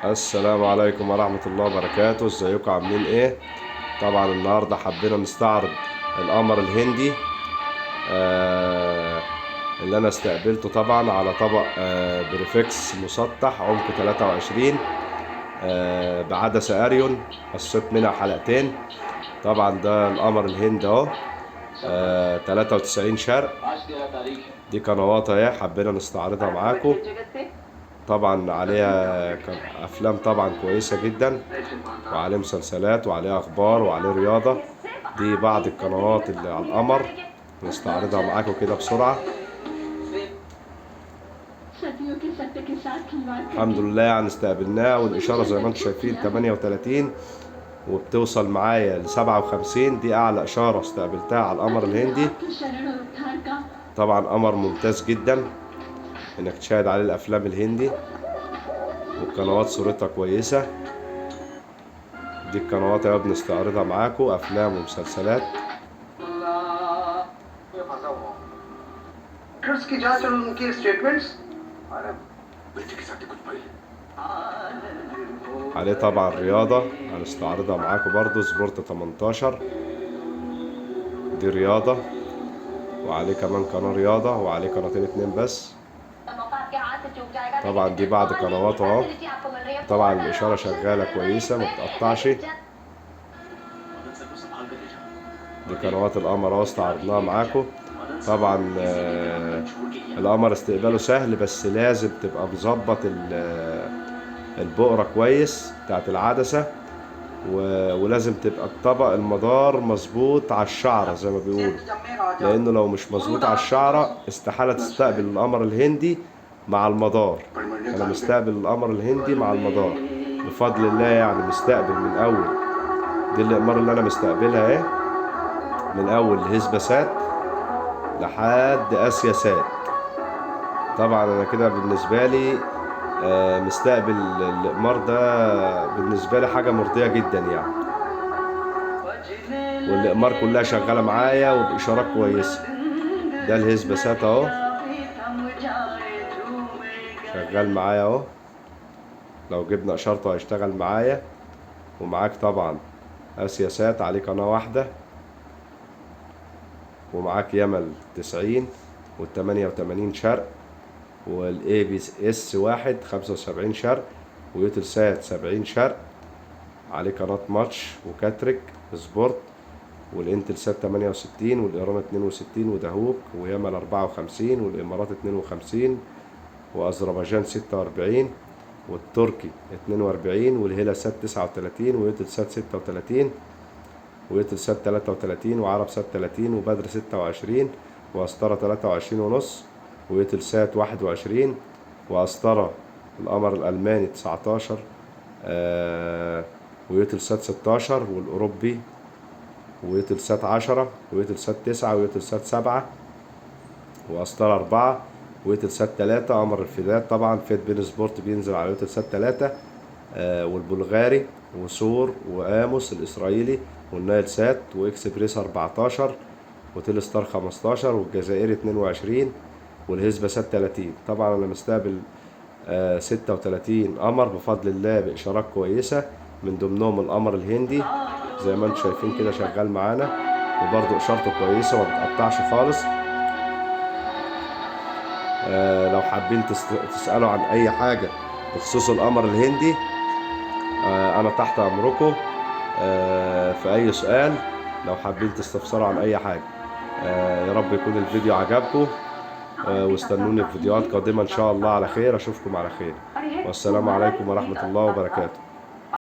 السلام عليكم ورحمة الله وبركاته. ازيكم عاملين ايه؟ طبعا النهاردة حبينا نستعرض القمر الهندي آه اللي انا استقبلته طبعا على طبق بريفكس مسطح عمق 23 بعدسة اريون، قصيت منها حلقتين. طبعا ده القمر الهندي اهو 93 شرق. دي قنوات اهي حبينا نستعرضها معاكم. طبعا عليها افلام طبعا كويسه جدا، وعليه مسلسلات وعليه اخبار وعليه رياضه. دي بعض القنوات اللي على القمر نستعرضها معاكم كده بسرعه. الحمد لله يعني استقبلناه، والاشاره زي ما انتم شايفين 38 وبتوصل معايا ل 57. دي اعلى اشاره استقبلتها على القمر الهندي. طبعا قمر ممتاز جدا انك تشاهد عليه الافلام الهندي، والقنوات صورتها كويسه. دي القنوات اللي بنستعرضها معاكم، افلام ومسلسلات. عليه طبعا رياضة هنستعرضها معاكم برضو، سبورت 18 دي رياضة، وعليه كمان قناة رياضة، وعليه قناتين اتنين بس. طبعا دي بعض قنوات اهو. طبعا الإشارة شغالة كويسة ما بتقطعش. دي قنوات القمر اهو استعرضناها معاكم. طبعا القمر استقباله سهل، بس لازم تبقى مظبط البقرة كويس بتاعت العدسة، ولازم تبقى الطبق المدار مظبوط على الشعرة زي ما بيقولوا، لأنه لو مش مظبوط على الشعرة استحالة تستقبل القمر الهندي مع المدار. أنا مستقبل القمر الهندي مع المدار بفضل الله، يعني مستقبل من أول. دي الأقمار اللي أنا مستقبلها اهي، من أول هيسباسات لحد آسيا سات. طبعا أنا كده بالنسبة لي مستقبل الإقمار ده بالنسبة لي حاجة مرضية جدا يعني، والإقمار كلها شغالة معايا وبإشارات كويسة. ده الهيسباسات اهو شغال معايا اهو، لو جبنا إشارته هيشتغل معايا. ومعاك طبعا آسيا سات عليه قناة واحدة، ومعاك يمل 90 وال88 شرق، والاي بي اس واحد 75 شرق، ويوتل سات 70 شرق. عليه قناة ماتش وكاتريك سبورت، والانتل سات 68، والايران 62، ودهوك ويمل 54، والامارات 52، واذربيجان 46، والتركي 42، والهيلا سات 39، ويوتل سات 36، ويوتل سات 33، وعرب سات 30، وبدر 26، وأسطرة 23 ونص، ويوتل سات 21، وأسطرة القمر الألماني 19، ويوتل سات 16، والأوروبي ويوتل سات 10، ويوتل سات 9، ويوتل سات 7، وأسطرة 4، ويوتل سات 3. قمر الفدات طبعا فيت بين سبورت بينزل على ويوتل سات 3، والبلغاري وسور وآموس الإسرائيلي، والنايل سات، وإكسبريس 14، وتيل ستار 15، والجزائري 22، والهيسبا سات 30. طبعا أنا مستقبل 36 قمر بفضل الله بإشارات كويسة، من ضمنهم القمر الهندي زي ما انتم شايفين كده شغال معانا، وبرضه إشارته كويسة وما بتقطعش خالص. لو حابين تسألوا عن أي حاجة بخصوص القمر الهندي أنا تحت أمركم في أي سؤال. لو حابين تستفسروا عن أي حاجة يا رب يكون الفيديو عجبكم، واستنوني في فيديوهات قادمة إن شاء الله على خير. أشوفكم على خير، والسلام عليكم ورحمة الله وبركاته.